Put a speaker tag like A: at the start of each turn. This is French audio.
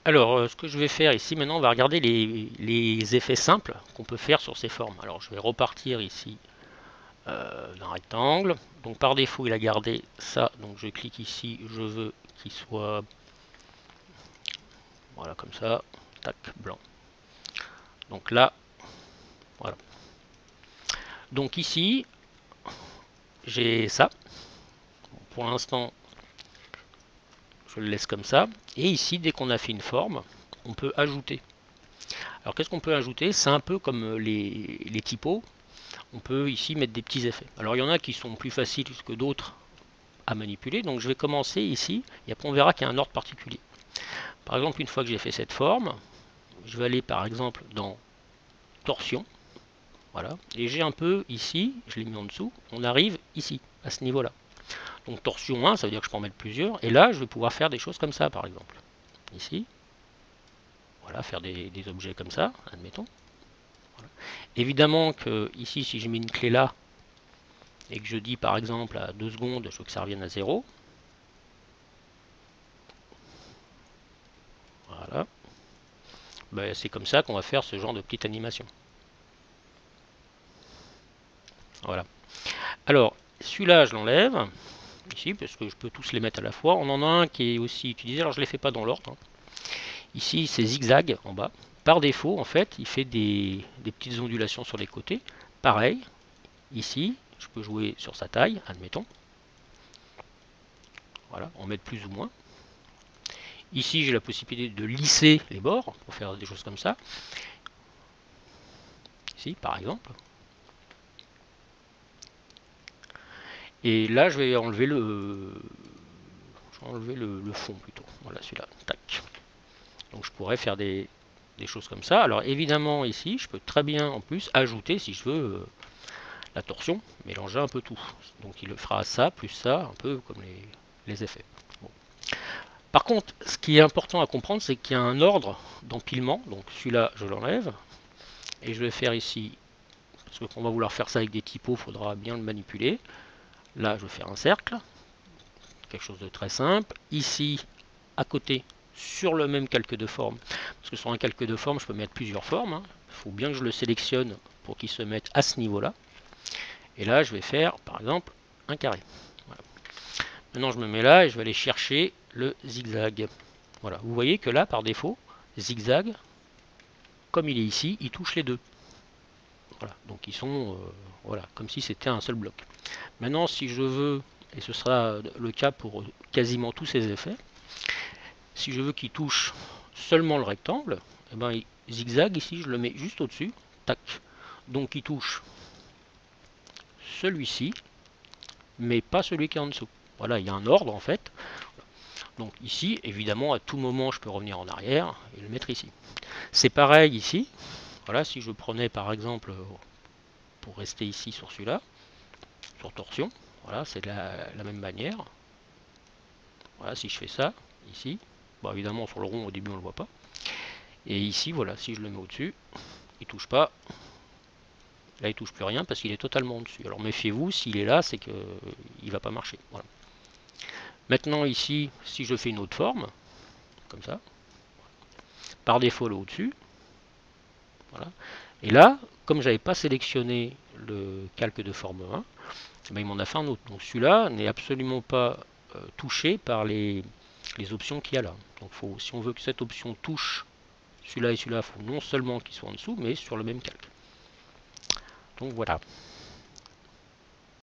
A: Alors, ce que je vais faire ici, maintenant, on va regarder les effets simples qu'on peut faire sur ces formes. Alors, je vais repartir ici d'un rectangle. Donc, par défaut, il a gardé ça. Donc, je clique ici. Je veux qu'il soit, voilà, comme ça. Tac, blanc. Donc là, voilà. Donc ici, j'ai ça. Pour l'instant, je le laisse comme ça. Et ici, dès qu'on a fait une forme, on peut ajouter. Alors, qu'est-ce qu'on peut ajouter? C'est un peu comme les typos. On peut ici mettre des petits effets. Alors il y en a qui sont plus faciles que d'autres à manipuler, donc je vais commencer ici, et après on verra qu'il y a un ordre particulier. Par exemple, une fois que j'ai fait cette forme, je vais aller par exemple dans torsion, voilà, et j'ai un peu ici, je l'ai mis en dessous, on arrive ici, à ce niveau-là. Donc torsion 1, ça veut dire que je peux en mettre plusieurs, et là je vais pouvoir faire des choses comme ça par exemple. Ici, voilà, faire des objets comme ça, admettons. Voilà. Évidemment que ici, si je mets une clé là, et que je dis par exemple à 2 secondes, je veux que ça revienne à 0, voilà. Ben, c'est comme ça qu'on va faire ce genre de petite animation. Voilà. Alors, celui-là, je l'enlève, ici, parce que je peux tous les mettre à la fois. On en a un qui est aussi utilisé, alors je ne les fais pas dans l'ordre. Ici, c'est zigzag en bas. Par défaut, en fait, il fait des petites ondulations sur les côtés. Pareil, ici, je peux jouer sur sa taille, admettons. Voilà, en mettre plus ou moins. Ici, j'ai la possibilité de lisser les bords pour faire des choses comme ça. Ici, par exemple. Et là, je vais enlever le fond plutôt. Voilà, celui-là. Tac. Donc, je pourrais faire des choses comme ça. Alors, évidemment, ici, je peux très bien, en plus, ajouter, si je veux, la torsion, mélanger un peu tout. Donc, il le fera ça, plus ça, un peu comme les effets. Bon. Par contre, ce qui est important à comprendre, c'est qu'il y a un ordre d'empilement. Donc, celui-là, je l'enlève. Et je vais faire ici, parce qu'on va vouloir faire ça avec des typos, il faudra bien le manipuler. Là, je vais faire un cercle, quelque chose de très simple. Ici, à côté, sur le même calque de forme, parce que sur un calque de forme, je peux mettre plusieurs formes. Il faut bien que je le sélectionne pour qu'il se mette à ce niveau-là. Et là, je vais faire, par exemple, un carré. Voilà. Maintenant, je me mets là et je vais aller chercher le zigzag. Voilà. Vous voyez que là, par défaut, zigzag, comme il est ici, il touche les deux. Voilà. Donc, ils sont voilà, comme si c'était un seul bloc. Maintenant, si je veux, et ce sera le cas pour quasiment tous ces effets, si je veux qu'il touche seulement le rectangle, eh ben, zigzag ici, je le mets juste au-dessus. Tac. Donc il touche celui-ci, mais pas celui qui est en dessous. Voilà, il y a un ordre en fait. Donc ici, évidemment, à tout moment, je peux revenir en arrière et le mettre ici. C'est pareil ici. Voilà, si je prenais par exemple, pour rester ici sur celui-là, sur torsion, voilà, c'est de la même manière. Voilà, si je fais ça, ici, bon, évidemment sur le rond au début on ne le voit pas. Et ici, voilà, si je le mets au-dessus, il touche pas. Là, il touche plus rien parce qu'il est totalement au-dessus. Alors méfiez-vous, s'il est là, c'est que il va pas marcher. Voilà. Maintenant ici, si je fais une autre forme, comme ça, par défaut là au-dessus, voilà. Et là, comme j'avais pas sélectionné le calque de forme 1, ben, il m'en a fait un autre. Donc celui-là n'est absolument pas touché par les options qu'il y a là. Donc si on veut que cette option touche celui-là et celui-là, il faut non seulement qu'ils soient en dessous, mais sur le même calque. Donc voilà.